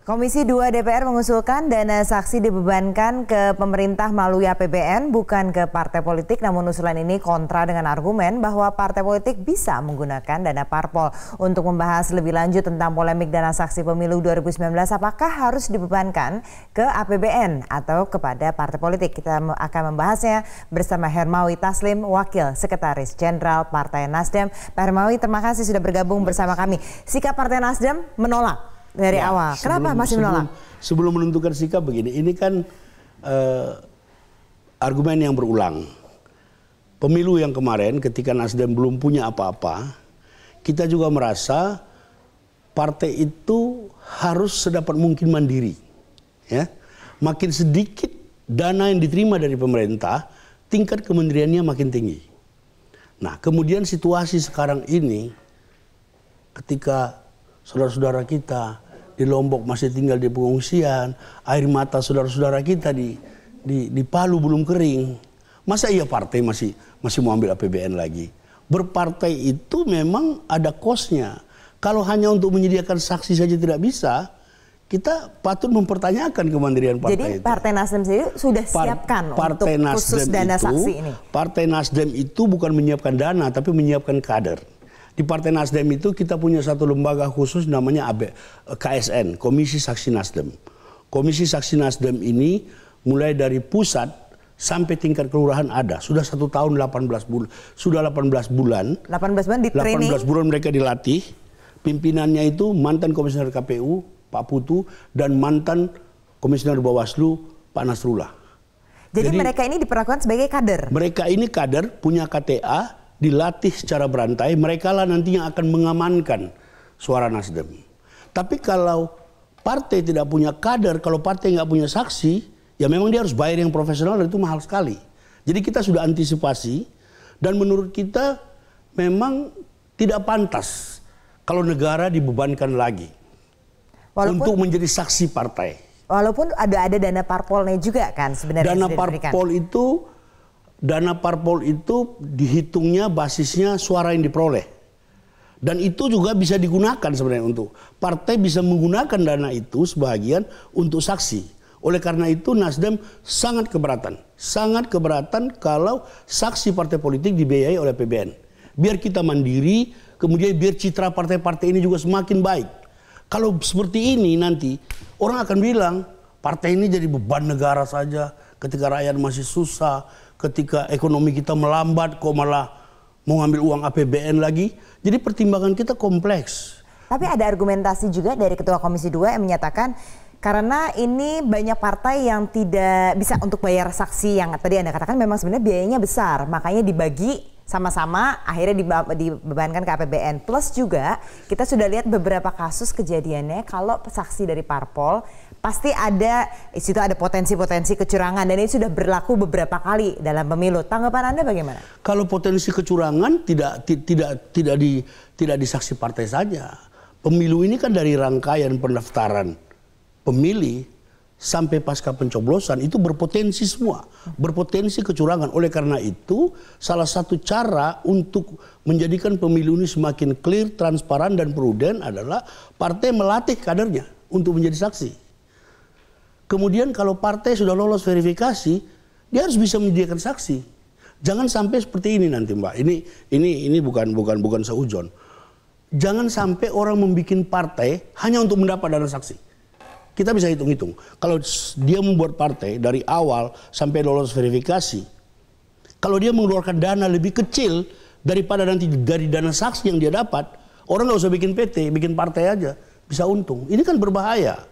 Komisi 2 DPR mengusulkan dana saksi dibebankan ke pemerintah melalui APBN, bukan ke partai politik. Namun usulan ini kontra dengan argumen bahwa partai politik bisa menggunakan dana parpol. Untuk membahas lebih lanjut tentang polemik dana saksi pemilu 2019, apakah harus dibebankan ke APBN atau kepada partai politik? Kita akan membahasnya bersama Hermawi Taslim, Wakil Sekretaris Jenderal Partai Nasdem. Pak Hermawi, terima kasih sudah bergabung bersama kami. Sikap Partai Nasdem menolak dari awal. Kenapa masih menolak? Sebelum menentukan sikap begini, ini kan argumen yang berulang. Pemilu yang kemarin ketika Nasdem belum punya apa-apa, kita juga merasa partai itu harus sedapat mungkin mandiri. Ya. Makin sedikit dana yang diterima dari pemerintah, tingkat kementeriannya makin tinggi. Nah, kemudian situasi sekarang ini ketika saudara-saudara kita di Lombok masih tinggal di pengungsian, air mata saudara-saudara kita di Palu belum kering. Masa iya partai masih mau ambil APBN lagi? Berpartai itu memang ada kosnya. Kalau hanya untuk menyediakan saksi saja tidak bisa, kita patut mempertanyakan kemandirian partai itu. Jadi Partai Nasdem sendiri sudah siapkan untuk khusus dana saksi ini? Partai Nasdem itu bukan menyiapkan dana, tapi menyiapkan kader. Di Partai Nasdem itu kita punya satu lembaga khusus namanya KSN, Komisi Saksi Nasdem. Komisi Saksi Nasdem ini mulai dari pusat sampai tingkat kelurahan ada. Sudah 1 tahun 18 bulan. Sudah 18 bulan. 18 bulan di training? 18 bulan mereka dilatih. Pimpinannya itu mantan Komisioner KPU, Pak Putu, dan mantan Komisioner Bawaslu, Pak Nasrullah. Jadi mereka ini diperlakukan sebagai kader? Mereka ini kader, punya KTA, dilatih secara berantai, mereka lah nanti yang akan mengamankan suara Nasdem. Tapi kalau partai tidak punya kader, kalau partai nggak punya saksi, ya memang dia harus bayar yang profesional dan itu mahal sekali. Jadi kita sudah antisipasi dan menurut kita memang tidak pantas kalau negara dibebankan lagi untuk menjadi saksi partai. Walaupun ada dana parpolnya juga kan sebenarnya. Dana parpol itu dihitungnya basisnya suara yang diperoleh. Dan itu juga bisa digunakan sebenarnya untuk partai bisa menggunakan dana itu sebagian untuk saksi. Oleh karena itu Nasdem sangat keberatan. Sangat keberatan kalau saksi partai politik dibiayai oleh APBN. Biar kita mandiri, kemudian biar citra partai-partai ini juga semakin baik. Kalau seperti ini nanti orang akan bilang partai ini jadi beban negara saja ketika rakyat masih susah. Ketika ekonomi kita melambat, kok malah mau ngambil uang APBN lagi. Jadi pertimbangan kita kompleks. Tapi ada argumentasi juga dari Ketua Komisi 2 yang menyatakan karena ini banyak partai yang tidak bisa untuk bayar saksi yang tadi Anda katakan memang sebenarnya biayanya besar. Makanya dibagi sama-sama akhirnya dibebankan ke APBN. Plus juga kita sudah lihat beberapa kasus kejadiannya kalau saksi dari parpol pasti ada di situ ada potensi-potensi kecurangan dan ini sudah berlaku beberapa kali dalam pemilu. Tanggapan Anda bagaimana? Kalau potensi kecurangan tidak di saksi partai saja. Pemilu ini kan dari rangkaian pendaftaran pemilih sampai pasca pencoblosan itu berpotensi semua, berpotensi kecurangan. Oleh karena itu salah satu cara untuk menjadikan pemilu ini semakin clear, transparan dan prudent adalah partai melatih kadernya untuk menjadi saksi. Kemudian kalau partai sudah lolos verifikasi, dia harus bisa menyediakan saksi. Jangan sampai seperti ini nanti Mbak. Ini bukan seujon. Jangan sampai orang membuat partai hanya untuk mendapat dana saksi. Kita bisa hitung-hitung. Kalau dia membuat partai dari awal sampai lolos verifikasi, kalau dia mengeluarkan dana lebih kecil daripada nanti dari dana saksi yang dia dapat, orang nggak usah bikin PT, bikin partai aja bisa untung. Ini kan berbahaya.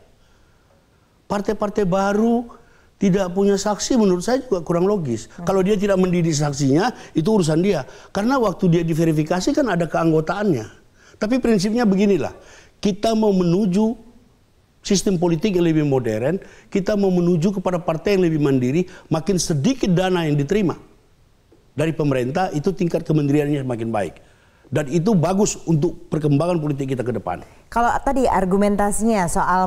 Partai-partai baru tidak punya saksi menurut saya juga kurang logis. Kalau dia tidak mendidik saksinya, itu urusan dia. Karena waktu dia diverifikasi kan ada keanggotaannya. Tapi prinsipnya beginilah, kita mau menuju sistem politik yang lebih modern, kita mau menuju kepada partai yang lebih mandiri, makin sedikit dana yang diterima dari pemerintah, itu tingkat kementeriannya semakin baik. Dan itu bagus untuk perkembangan politik kita ke depan. Kalau tadi argumentasinya soal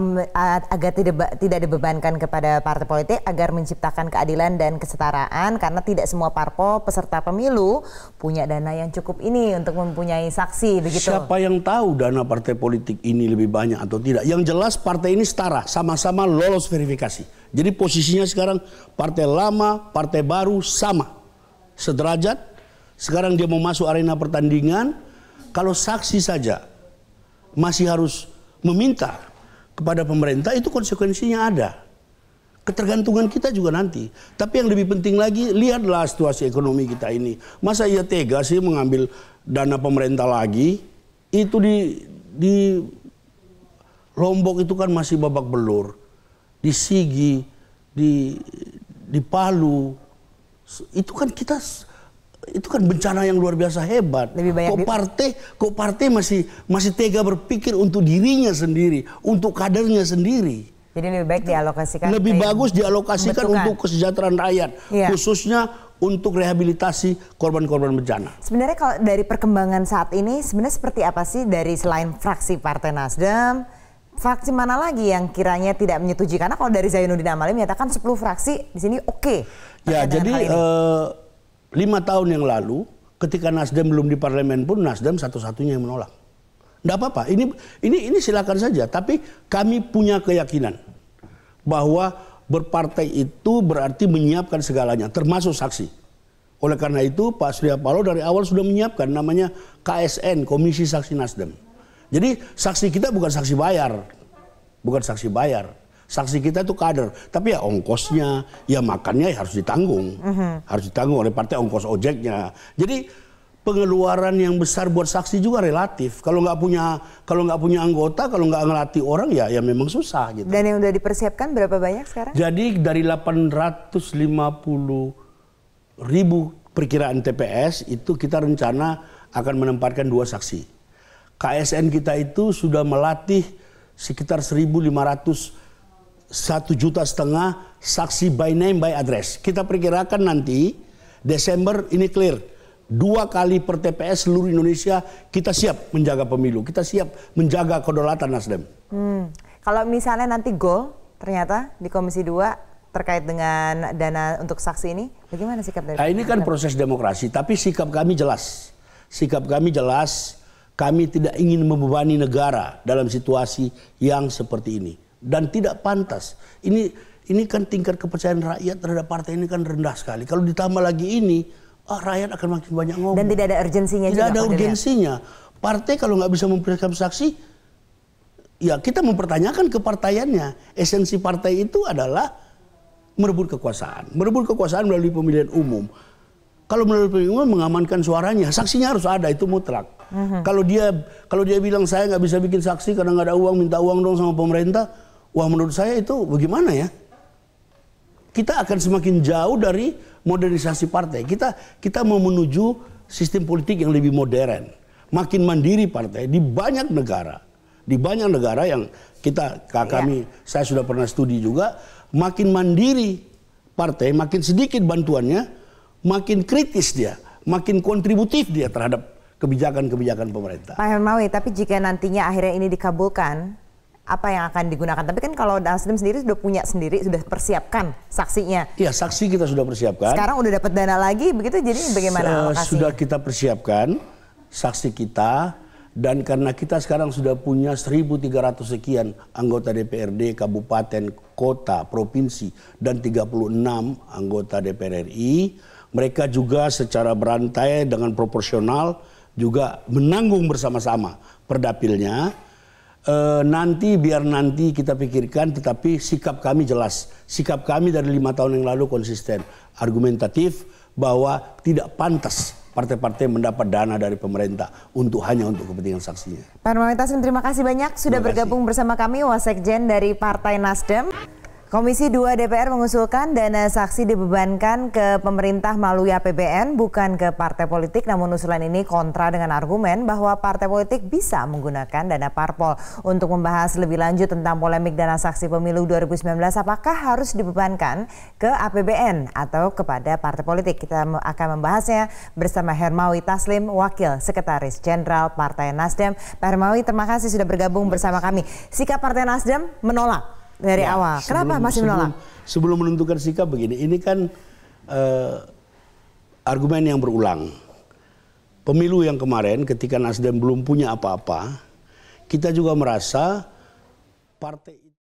agar tidak dibebankan kepada partai politik agar menciptakan keadilan dan kesetaraan karena tidak semua parpol peserta pemilu punya dana yang cukup ini untuk mempunyai saksi begitu. Siapa yang tahu dana partai politik ini lebih banyak atau tidak? Yang jelas partai ini setara, sama-sama lolos verifikasi. Jadi posisinya sekarang partai lama, partai baru sama, sederajat. Sekarang dia mau masuk arena pertandingan, kalau saksi saja masih harus meminta kepada pemerintah, itu konsekuensinya ada. Ketergantungan kita juga nanti. Tapi yang lebih penting lagi, lihatlah situasi ekonomi kita ini. Masa ia tega sih mengambil dana pemerintah lagi? Itu di Lombok itu kan masih babak belur. Di Sigi, di Palu, itu kan kita... Itu kan bencana yang luar biasa hebat. Kok partai masih tega berpikir untuk dirinya sendiri, untuk kadernya sendiri. Jadi lebih baik dialokasikan. Lebih bagus dialokasikan untuk kesejahteraan rakyat, khususnya untuk rehabilitasi korban-korban bencana. Sebenarnya kalau dari perkembangan saat ini, sebenarnya seperti apa sih dari selain fraksi Partai Nasdem, fraksi mana lagi yang kiranya tidak menyetujui? Karena kalau dari Zainuddin Amali menyatakan 10 fraksi di sini oke. Ya, jadi 5 tahun yang lalu, ketika Nasdem belum di parlemen pun Nasdem satu-satunya yang menolak. Tidak apa-apa, ini silakan saja. Tapi kami punya keyakinan bahwa berpartai itu berarti menyiapkan segalanya, termasuk saksi. Oleh karena itu Pak Surya Paloh dari awal sudah menyiapkan namanya KSN, Komisi Saksi Nasdem. Jadi saksi kita bukan saksi bayar, Saksi kita itu kader, tapi ya ongkosnya, ya makannya ya harus ditanggung, harus ditanggung oleh partai, ongkos ojeknya. Jadi pengeluaran yang besar buat saksi juga relatif. Kalau nggak punya anggota, kalau nggak ngelatih orang ya memang susah gitu. Dan yang udah dipersiapkan berapa banyak sekarang? Jadi dari 850.000 perkiraan TPS itu kita rencana akan menempatkan 2 saksi. KSN kita itu sudah melatih sekitar 1.500 1,5 juta saksi by name by address. Kita perkirakan nanti Desember ini clear. 2 kali per TPS seluruh Indonesia kita siap menjaga pemilu. Kita siap menjaga kedaulatan Nasdem. Kalau misalnya nanti goal ternyata di Komisi 2 terkait dengan dana untuk saksi ini, bagaimana sikap dari? Nah, ini kan proses demokrasi, tapi sikap kami jelas. Kami tidak ingin membebani negara dalam situasi yang seperti ini. Dan tidak pantas. Ini kan tingkat kepercayaan rakyat terhadap partai ini kan rendah sekali. Kalau ditambah lagi ini, rakyat akan makin banyak ngomong. Dan tidak ada urgensinya juga. Tidak ada urgensinya. Partai kalau nggak bisa mempersiapkan saksi, ya kita mempertanyakan kepartaiannya. Esensi partai itu adalah merebut kekuasaan. Merebut kekuasaan melalui pemilihan umum. Kalau melalui pemilihan umum mengamankan suaranya, saksinya harus ada, itu mutlak. Kalau dia bilang saya nggak bisa bikin saksi karena nggak ada uang, minta uang dong sama pemerintah. Wah, menurut saya itu bagaimana ya? Kita akan semakin jauh dari modernisasi partai. Kita mau menuju sistem politik yang lebih modern, makin mandiri partai di banyak negara. Di banyak negara yang saya sudah pernah studi juga, makin mandiri partai, makin sedikit bantuannya, makin kritis dia, makin kontributif dia terhadap kebijakan-kebijakan pemerintah. Pak Hermawi, tapi jika nantinya akhirnya ini dikabulkan, apa yang akan digunakan? Tapi kan kalau Nasdem sendiri sudah persiapkan saksinya. Iya, saksi kita sudah persiapkan. Sekarang udah dapat dana lagi, begitu, jadi bagaimana alokasinya? Sudah kita persiapkan saksi kita, dan karena kita sekarang sudah punya 1.300 sekian anggota DPRD, kabupaten, kota, provinsi, dan 36 anggota DPR RI, mereka juga secara berantai dengan proporsional juga menanggung bersama-sama perdapilnya. Nanti kita pikirkan, tetapi sikap kami jelas. Sikap kami dari 5 tahun yang lalu konsisten, argumentatif, bahwa tidak pantas partai-partai mendapat dana dari pemerintah hanya untuk kepentingan saksinya. Pak Hermawi Taslim, terima kasih banyak sudah bergabung bersama kami, Wasekjen dari Partai Nasdem. Komisi 2 DPR mengusulkan dana saksi dibebankan ke pemerintah melalui APBN bukan ke partai politik, namun usulan ini kontra dengan argumen bahwa partai politik bisa menggunakan dana parpol. Untuk membahas lebih lanjut tentang polemik dana saksi pemilu 2019, apakah harus dibebankan ke APBN atau kepada partai politik? Kita akan membahasnya bersama Hermawi Taslim, Wakil Sekretaris Jenderal Partai Nasdem. Pak Hermawi, terima kasih sudah bergabung bersama kami. Sikap Partai Nasdem menolak dari awal. Kenapa masih menolak? Sebelum menentukan sikap begini, ini kan argumen yang berulang. Pemilu yang kemarin ketika Nasdem belum punya apa-apa, kita juga merasa partai